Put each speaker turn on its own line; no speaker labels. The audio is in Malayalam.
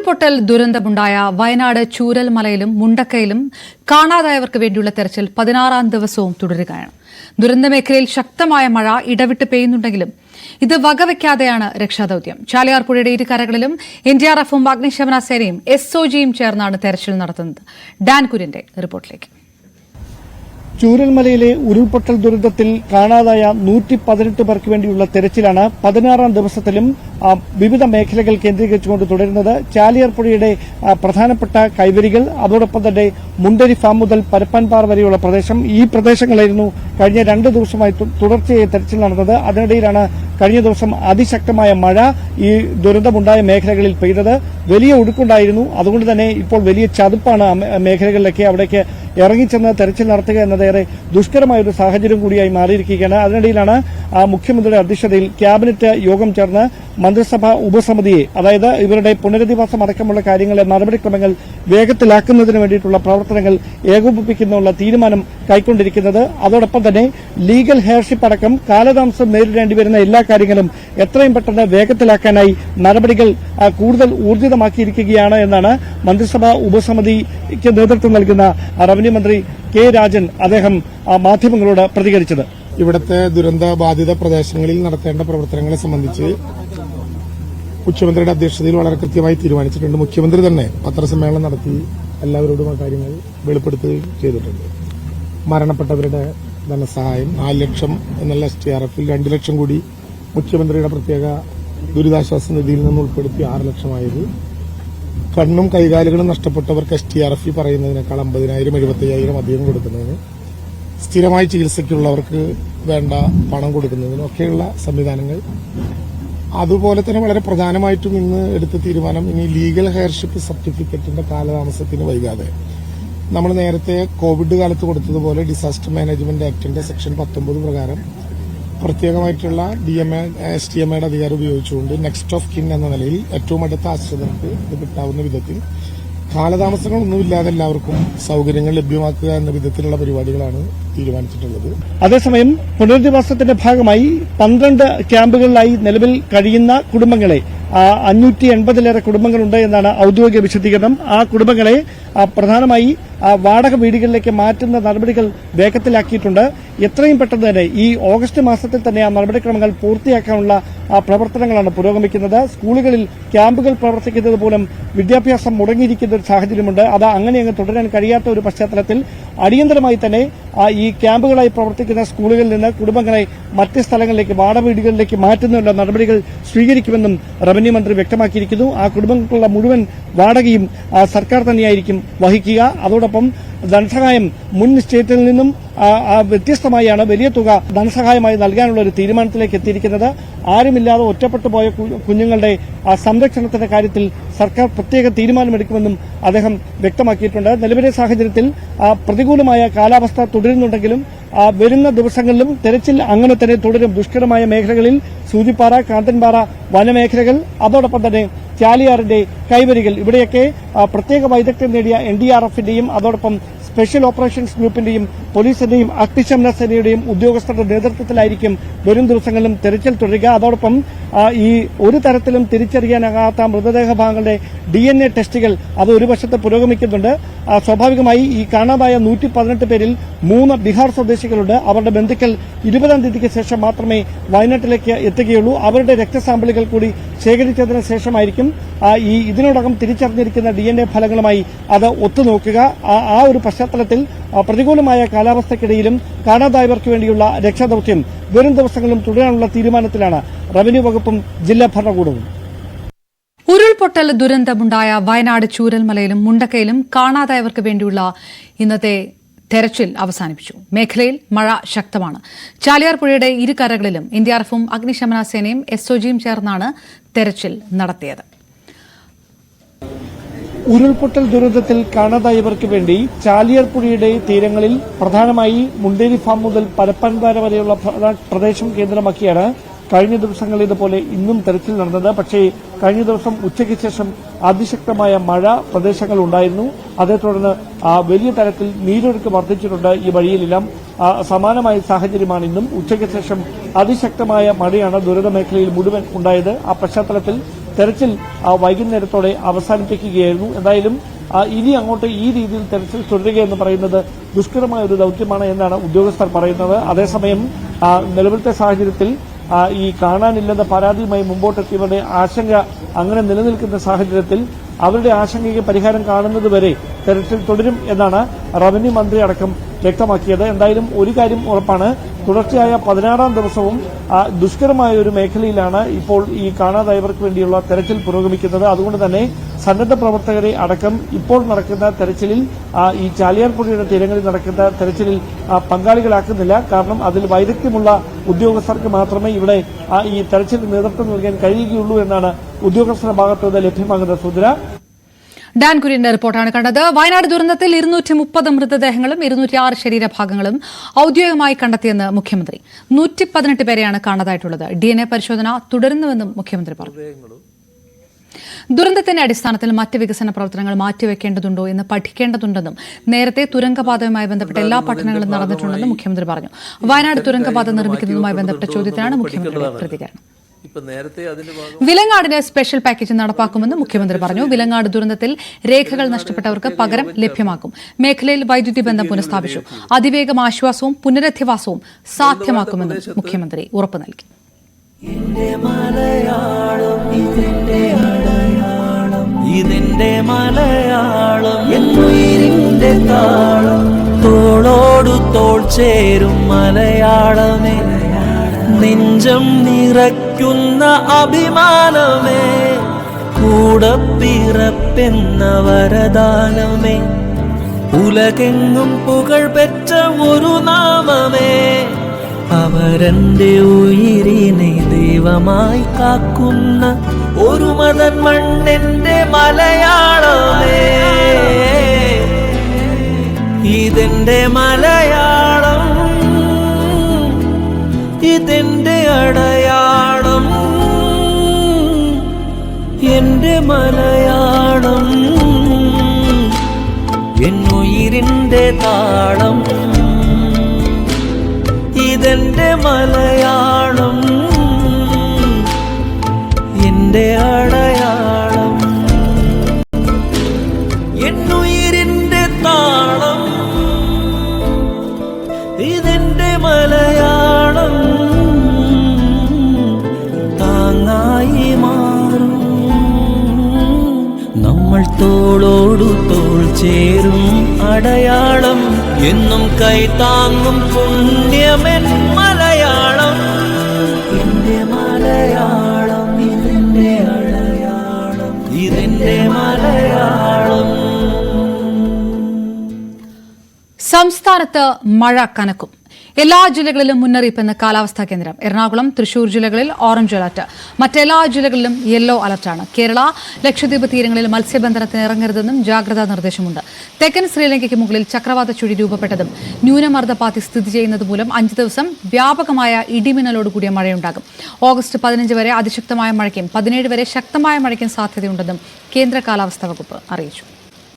ഉരുൾപൊട്ടൽ ദുരന്തമുണ്ടായ വയനാട് ചൂരൽമലയിലും മുണ്ടക്കയിലും കാണാതായവർക്ക് വേണ്ടിയുള്ള തെരച്ചിൽ 16ാം ദിവസവും തുടരുകയാണ്. ദുരന്തമേഖലയിൽ ശക്തമായ മഴ ഇടവിട്ട് പെയ്യുന്നുണ്ടെങ്കിലും ഇത് വകവയ്ക്കാതെയാണ് രക്ഷാദൌത്യം. ചാലിയാർ പുഴയുടെ ഇരുകരകളിലും എൻഡിആർഎഫും അഗ്നിശമന സേനയും എസ്ഒജിയും ചേർന്നാണ് തെരച്ചിൽ നടത്തുന്നത്. ഡാൻ കുര്യന്റെ റിപ്പോർട്ടിലേക്ക്.
ചൂരൽമലയിലെ ഉരുൾപൊട്ടൽ ദുരന്തത്തിൽ കാണാതായ 118 പേർക്ക് വേണ്ടിയുള്ള തെരച്ചിലാണ് 16ാം ദിവസത്തിലും വിവിധ മേഖലകൾ കേന്ദ്രീകരിച്ചുകൊണ്ട് തുടരുന്നത്. ചാലിയാർ പുഴയുടെ പ്രധാനപ്പെട്ട കൈവരികൾ, അതോടൊപ്പം തന്നെ മുണ്ടരി ഫാം മുതൽ പരപ്പാൻപാറ വരെയുള്ള പ്രദേശം, ഈ പ്രദേശങ്ങളായിരുന്നു കഴിഞ്ഞ 2 ദിവസമായി തുടർച്ചയായി തെരച്ചിൽ നടന്നത്. അതിനിടയിലാണ് കഴിഞ്ഞ ദിവസം അതിശക്തമായ മഴ ഈ ദുരന്തമുണ്ടായ മേഖലകളിൽ പെയ്തത്. വലിയ ഒഴുക്കുണ്ടായിരുന്നു. അതുകൊണ്ട് തന്നെ ഇപ്പോൾ വലിയ ചതുപ്പാണ് മേഖലകളിലൊക്കെ. അവിടേക്ക് ഇറങ്ങിച്ചെന്ന് തെരച്ചിൽ നടത്തുക എന്നതേറെ ദുഷ്കരമായ ഒരു സാഹചര്യം കൂടിയായി മാറിയിരിക്കുകയാണ്. അതിനിടയിലാണ് മുഖ്യമന്ത്രിയുടെ അധ്യക്ഷതയിൽ ക്യാബിനറ്റ് യോഗം ചേർന്ന് മന്ത്രിസഭാ ഉപസമിതിയെ, അതായത് ഇവരുടെ പുനരധിവാസം അടക്കമുള്ള കാര്യങ്ങളെ നടപടിക്രമങ്ങൾ വേഗത്തിലാക്കുന്നതിന് വേണ്ടിയിട്ടുള്ള പ്രവർത്തനങ്ങൾ ഏകോപിപ്പിക്കുന്നതിനുള്ള തീരുമാനം കൈക്കൊണ്ടിരിക്കുന്നത്. അതോടൊപ്പം തന്നെ ലീഗൽ ഹെയർഷിപ്പ് അടക്കം കാലതാമസം നേരിടേണ്ടി വരുന്ന എല്ലാ കാര്യങ്ങളും എത്രയും പെട്ടെന്ന് വേഗത്തിലാക്കാനായി നടപടികൾ കൂടുതൽ ഊർജിതമാക്കിയിരിക്കുകയാണ് എന്നാണ് മന്ത്രിസഭാ ഉപസമിതിക്ക് നേതൃത്വം നൽകുന്ന റവന്യൂ മന്ത്രി കെ രാജൻ അദ്ദേഹം മാധ്യമങ്ങളോട് പ്രതികരിച്ചത്.
ഇവിടുത്തെ ദുരന്ത ബാധിത പ്രദേശങ്ങളിൽ നടത്തേണ്ട പ്രവർത്തനങ്ങളെ സംബന്ധിച്ച് മുഖ്യമന്ത്രിയുടെ അധ്യക്ഷതയിൽ വളരെ കൃത്യമായി തീരുമാനിച്ചിട്ടുണ്ട്. മുഖ്യമന്ത്രി തന്നെ പത്രസമ്മേളനം നടത്തി എല്ലാവരോടും ആ കാര്യങ്ങൾ വെളിപ്പെടുത്തുകയും ചെയ്തിട്ടുണ്ട്. മരണപ്പെട്ടവരുടെ ധനസഹായം 4 ലക്ഷം എന്നുള്ള STRF-ൽ 2 ലക്ഷം കൂടി മുഖ്യമന്ത്രിയുടെ പ്രത്യേക ദുരിതാശ്വാസ നിധിയിൽ നിന്ന് ഉൾപ്പെടുത്തി 6 ലക്ഷമായത്, കണ്ണും കൈകാലുകളും നഷ്ടപ്പെട്ടവർക്ക് STRF പറയുന്നതിനേക്കാൾ 50,000 75,000 അധികം കൊടുക്കുന്നതിന്, സ്ഥിരമായി ചികിത്സയ്ക്കുള്ളവർക്ക് വേണ്ട പണം കൊടുക്കുന്നതിനും ഒക്കെയുള്ള സംവിധാനങ്ങൾ. അതുപോലെ തന്നെ വളരെ പ്രധാനമായിട്ടും ഇന്ന് എടുത്ത തീരുമാനം, ഇനി ലീഗൽ ഹെയർഷിപ്പ് സർട്ടിഫിക്കറ്റിന്റെ കാലതാമസത്തിന് വൈകാതെ നമ്മൾ നേരത്തെ കോവിഡ് കാലത്ത് കൊടുത്തതുപോലെ ഡിസാസ്റ്റർ മാനേജ്മെന്റ് ആക്ടിന്റെ സെക്ഷൻ 19 പ്രകാരം പ്രത്യേകമായിട്ടുള്ള STMAയുടെ അധികാരം ഉപയോഗിച്ചുകൊണ്ട് നെക്സ്റ്റ് ഓഫ് കിൻ എന്ന നിലയിൽ ഏറ്റവും അടുത്ത ആശ്രിതർക്ക് ഇത് കിട്ടാവുന്ന വിധത്തിൽ കാലതാമസങ്ങളൊന്നുമില്ലാതെ എല്ലാവർക്കും സൌകര്യങ്ങൾ ലഭ്യമാക്കുക എന്ന വിധത്തിലുള്ള പരിപാടികളാണ് തീരുമാനിച്ചിട്ടുള്ളത്.
അതേസമയം പുനരധിവാസത്തിന്റെ ഭാഗമായി 12 ക്യാമ്പുകളിലായി നിലവിൽ കഴിയുന്ന കുടുംബങ്ങളെ 580-ലേറെ കുടുംബങ്ങളുണ്ട് എന്നാണ് ഔദ്യോഗിക വിശദീകരണം. ആ കുടുംബങ്ങളെ പ്രധാനമായി വാടക വീടുകളിലേക്ക് മാറ്റുന്ന നടപടികൾ വേഗത്തിലാക്കിയിട്ടുണ്ട്. എത്രയും പെട്ടെന്ന് തന്നെ ഈ ഓഗസ്റ്റ് മാസത്തിൽ തന്നെ ആ നടപടിക്രമങ്ങൾ പൂർത്തിയാക്കാനുള്ള പ്രവർത്തനങ്ങളാണ് പുരോഗമിക്കുന്നത്. സ്കൂളുകളിൽ ക്യാമ്പുകൾ പ്രവർത്തിക്കുന്നത് മൂലം വിദ്യാഭ്യാസം മുടങ്ങിയിരിക്കുന്ന ഒരു സാഹചര്യമുണ്ട്. അത് അങ്ങനെ അങ്ങ് തുടരാൻ കഴിയാത്ത ഒരു പശ്ചാത്തലത്തിൽ അടിയന്തരമായി തന്നെ ഈ ക്യാമ്പുകളായി പ്രവർത്തിക്കുന്ന സ്കൂളുകളിൽ നിന്ന് കുടുംബങ്ങളെ മറ്റ് സ്ഥലങ്ങളിലേക്ക്, വാടക വീടുകളിലേക്ക് മാറ്റുന്നതിനുള്ള നടപടികൾ സ്വീകരിക്കുമെന്നും റവന്യൂ മന്ത്രി വ്യക്തമാക്കിയിരിക്കുന്നു. ആ കുടുംബങ്ങൾക്കുള്ള മുഴുവൻ വാടകയും സർക്കാർ തന്നെയായിരിക്കും വഹിക്കുക. അതോടൊപ്പം ധനസഹായം മുൻ സ്റ്റേറ്റിൽ നിന്നും വ്യത്യസ്തമായാണ് വലിയ തുക ധനസഹായമായി നൽകാനുള്ള ഒരു തീരുമാനത്തിലേക്ക് എത്തിയിരിക്കുന്നത്. ആരുമില്ലാതെ ഒറ്റപ്പെട്ടു പോയ കുഞ്ഞുങ്ങളുടെ സംരക്ഷണത്തിന്റെ കാര്യത്തിൽ സർക്കാർ പ്രത്യേക തീരുമാനമെടുക്കുമെന്നും അദ്ദേഹം വ്യക്തമാക്കിയിട്ടുണ്ട്. നിലവിലെ സാഹചര്യത്തിൽ പ്രതികൂലമായ കാലാവസ്ഥ തുടരുന്നുണ്ടെങ്കിലും വരുന്ന ദിവസങ്ങളിലും തെരച്ചിൽ അങ്ങനെ തന്നെ തുടരും. ദുഷ്കരമായ മേഖലകളിൽ സൂചിപ്പാറ, കാന്തൻപാറ വനമേഖലകൾ, അതോടൊപ്പം തന്നെ ചാലിയാറിന്റെ കൈവരികൾ, ഇവിടെയൊക്കെ പ്രത്യേക വൈദഗ്ധ്യം നേടിയ NDRF-ന്റെയും അതോടൊപ്പം സ്പെഷ്യൽ ഓപ്പറേഷൻസ് ഗ്രൂപ്പിന്റെയും പോലീസിന്റെയും അഗ്നിശമന സേനയുടെയും ഉദ്യോഗസ്ഥരുടെ നേതൃത്വത്തിലായിരിക്കും വരും ദിവസങ്ങളിലും തെരച്ചിൽ തുടരുക. അതോടൊപ്പം ഈ ഒരു തരത്തിലും തിരിച്ചറിയാനാകാത്ത മൃതദേഹ ഭാഗങ്ങളുടെ DNA ടെസ്റ്റുകൾ അത് ഒരു വശത്ത് പുരോഗമിക്കുന്നുണ്ട്. സ്വാഭാവികമായി ഈ കാണാതായ 118 പേരിൽ 3 ബീഹാർ സ്വദേശികളുണ്ട്. അവരുടെ ബന്ധുക്കൾ 20-ാം തീയതിക്ക് ശേഷം മാത്രമേ വയനാട്ടിലേക്ക് എത്തുകയുള്ളൂ. അവരുടെ രക്തസാമ്പിളുകൾ കൂടി ശേഖരിച്ചതിന് ശേഷമായിരിക്കും ഈ ഇതിനോടകം തിരിച്ചറിഞ്ഞിരിക്കുന്ന DNA ഫലങ്ങളുമായി അത് ഒത്തുനോക്കുക. ആ ഒരു പശ്ചാത്തലത്തിൽ പ്രതികൂലമായ കാലാവസ്ഥയ്ക്കിടയിലും കാണാതായവർക്ക് വേണ്ടിയുള്ള രക്ഷാദൌത്യം വരും ദിവസങ്ങളിലും തുടരാനുള്ള തീരുമാനത്തിലാണ് റവന്യൂ വകുപ്പും ജില്ലാ ഭരണകൂടവും.
ഉരുൾപൊട്ടൽ ദുരന്തമുണ്ടായ വയനാട് ചൂരൽമലയിലും മുണ്ടക്കയിലും കാണാതായവർക്ക് വേണ്ടിയുള്ള ഇന്നത്തെ തെരച്ചിൽ അവസാനിപ്പിച്ചു. മേഖലയിൽ മഴ ശക്തമാണ്. ചാലിയാർ പുഴയുടെ ഇരുകരകളിലും NDRF-ഉം അഗ്നിശമന സേനയും SOGയും ചേർന്നാണ് തെരച്ചിൽ നടത്തിയത്.
ഉരുൾപൊട്ടൽ ദുരന്തത്തിൽ കാണാതായവർക്ക് വേണ്ടി ചാലിയാർ പുഴയുടെ തീരങ്ങളിൽ പ്രധാനമായി മുണ്ടേരി ഫാം മുതൽ പരപ്പൻപാറ വരെയുള്ള പ്രദേശം കേന്ദ്രമാക്കിയാണ് കഴിഞ്ഞ ദിവസങ്ങളിൽ ഇതുപോലെ ഇന്നും തെരച്ചിൽ നടന്നത്. പക്ഷേ കഴിഞ്ഞ ദിവസം ഉച്ചയ്ക്ക് ശേഷം അതിശക്തമായ മഴ പ്രദേശങ്ങൾ ഉണ്ടായിരുന്നു. അതേ തുടർന്ന് വലിയ തരത്തിൽ നീരൊഴുക്ക് വർദ്ധിച്ചിട്ടുണ്ട് ഈ വഴിയിലെല്ലാം. സമാനമായ സാഹചര്യമാണ് ഇന്നും. ഉച്ചയ്ക്ക് ശേഷം അതിശക്തമായ മഴയാണ് ദുരിത മേഖലയിൽ മുഴുവൻ ഉണ്ടായത്. ആ പശ്ചാത്തലത്തിൽ തെരച്ചിൽ വൈകുന്നേരത്തോടെ അവസാനിപ്പിക്കുകയായിരുന്നു. എന്തായാലും ഇനി അങ്ങോട്ട് ഈ രീതിയിൽ തെരച്ചിൽ തുടരുകയെന്ന് പറയുന്നത് ദുഷ്കരമായ ഒരു ദൌത്യമാണ് എന്നാണ് ഉദ്യോഗസ്ഥർ പറയുന്നത്. അതേസമയം നിലവിലത്തെ സാഹചര്യത്തിൽ ഈ കാണാനില്ലെന്ന പരാതിയുമായി മുമ്പോട്ടെത്തിയവരുടെ ആശങ്ക അങ്ങനെ നിലനിൽക്കുന്ന സാഹചര്യത്തിൽ അവരുടെ ആശങ്കയ്ക്ക് പരിഹാരം കാണുന്നതുവരെ തെരച്ചിൽ തുടരും എന്നാണ് റവന്യൂ മന്ത്രി അടക്കം വ്യക്തമാക്കിയത്. എന്തായാലും ഒരു കാര്യം ഉറപ്പാണ്, തുടർച്ചയായ 16ാം ദിവസവും ദുഷ്കരമായ ഒരു മേഖലയിലാണ് ഇപ്പോൾ ഈ കാണാതായവർക്ക് വേണ്ടിയുള്ള തെരച്ചിൽ പുരോഗമിക്കുന്നത്. അതുകൊണ്ട് തന്നെ സന്നദ്ധ പ്രവർത്തകരെ അടക്കം ഇപ്പോൾ നടക്കുന്ന തെരച്ചിലിൽ ഈ ചാലിയാർപുഴയുടെ തീരങ്ങളിൽ നടക്കുന്ന തെരച്ചിലിൽ പങ്കാളികളാക്കുന്നില്ല. കാരണം അതിൽ വൈദഗ്ധ്യമുള്ള ഉദ്യോഗസ്ഥർക്ക് മാത്രമേ ഇവിടെ ഈ തെരച്ചിലിന് നേതൃത്വം നൽകാൻ കഴിയുകയുള്ളൂ എന്നാണ് ഉദ്യോഗസ്ഥരുടെ ഭാഗത്തുനിന്ന് ലഭ്യമാകുന്ന സൂചന.
ഡാൻ കുര്യന്റെ റിപ്പോർട്ടാണ് കണ്ടത്. വയനാട് ദുരന്തത്തിൽ 230 മൃതദേഹങ്ങളും 206 ശരീരഭാഗങ്ങളും ഔദ്യോഗികമായി കണ്ടെത്തിയെന്ന് മുഖ്യമന്ത്രി. 118 പേരെയാണ് കാണാതായിട്ടുള്ളത്. DNA പരിശോധന തുടരുന്നുവെന്നും മുഖ്യമന്ത്രി പറഞ്ഞു. ദുരന്തത്തിന്റെ അടിസ്ഥാനത്തിൽ മറ്റ് വികസന പ്രവർത്തനങ്ങൾ മാറ്റിവെക്കേണ്ടതുണ്ടോ എന്ന് പഠിക്കേണ്ടതുണ്ടെന്നും നേരത്തെ തുരങ്കപാതയുമായി ബന്ധപ്പെട്ട എല്ലാ പഠനങ്ങളും നടന്നിട്ടുണ്ടെന്നും മുഖ്യമന്ത്രി പറഞ്ഞു. വയനാട് തുരങ്കപാത നിർമ്മിക്കുന്നതുമായി ബന്ധപ്പെട്ട ചോദ്യത്തിനാണ് മുഖ്യമന്ത്രിയുടെ പ്രതികരണം. വിലങ്ങാടിന് സ്പെഷ്യൽ പാക്കേജ് നടപ്പാക്കുമെന്ന് മുഖ്യമന്ത്രി പറഞ്ഞു. വിലങ്ങാട് ദുരന്തത്തിൽ രേഖകൾ നഷ്ടപ്പെട്ടവർക്ക് പകരം ലഭ്യമാക്കും. മേഖലയിൽ വൈദ്യുതി ബന്ധം പുനഃസ്ഥാപിച്ചു. അതിവേഗം ആശ്വാസവും പുനരധിവാസവും സാധ്യമാക്കുമെന്നും മുഖ്യമന്ത്രി ഉറപ്പു നൽകി.
ഇതിന്റെ മലയാളം എന്നുയിരിന്റെ താളം തോളോടു തോൾ ചേരും മലയാളമേ നെഞ്ചം നിറയ്ക്കുന്ന അഭിമാനമേ കൂടപ്പിറപ്പെന്ന വരദാനമേ ഉലകെങ്ങും പുകഴ് പെറ്റ ഒരു നാമമേ അവരന്റെ ഉയിരിനെ ദൈവമായി കാക്കുന്ന ഒരു മതൻ മണ്ണിന്റെ മലയാളമേ ഇതെന്റെ മലയാളം ഇതെന്റെ അടയാളം എന്റെ മലയാളം എന്നുയിരിന്റെ താളം ഇതെന്റെ മലയാളം എന്റെ അടയാളം എന്നുയിരിന്റെ താളം ഇതെന്റെ മലയാളം താങ്ങായി മാറും നമ്മൾ തോളോടു തോൾ ചേരും അടയാളം എന്നും കൈതാങ്ങും പുണ്യമെൻ മലയാളം എന്റെ മലയാളം ഇതെന്റെ അടയാളം ഇതെന്റെ മലയാളം.
സംസ്ഥാനത്ത് മഴ കനക്കും. എല്ലാ ജില്ലകളിലും മുന്നറിയിപ്പെന്ന് കാലാവസ്ഥാ കേന്ദ്രം. എറണാകുളം, തൃശൂർ ജില്ലകളിൽ ഓറഞ്ച് അലർട്ട്. മറ്റെല്ലാ ജില്ലകളിലും യെല്ലോ അലർട്ടാണ്. കേരള, ലക്ഷദ്വീപ് തീരങ്ങളിൽ മത്സ്യബന്ധനത്തിന് ഇറങ്ങരുതെന്നും ജാഗ്രതാ നിർദ്ദേശമുണ്ട്. തെക്കൻ ശ്രീലങ്കയ്ക്ക് മുകളിൽ ചക്രവാത ചുഴി രൂപപ്പെട്ടതും ന്യൂനമർദ്ദപാത്തി സ്ഥിതി ചെയ്യുന്നത് മൂലം 5 ദിവസം വ്യാപകമായ ഇടിമിന്നലോടുകൂടിയ മഴയുണ്ടാകും. ഓഗസ്റ്റ് 15 വരെ അതിശക്തമായ മഴയ്ക്കും 17 വരെ ശക്തമായ മഴയ്ക്കും സാധ്യതയുണ്ടെന്നും കേന്ദ്ര കാലാവസ്ഥാ വകുപ്പ് അറിയിച്ചു.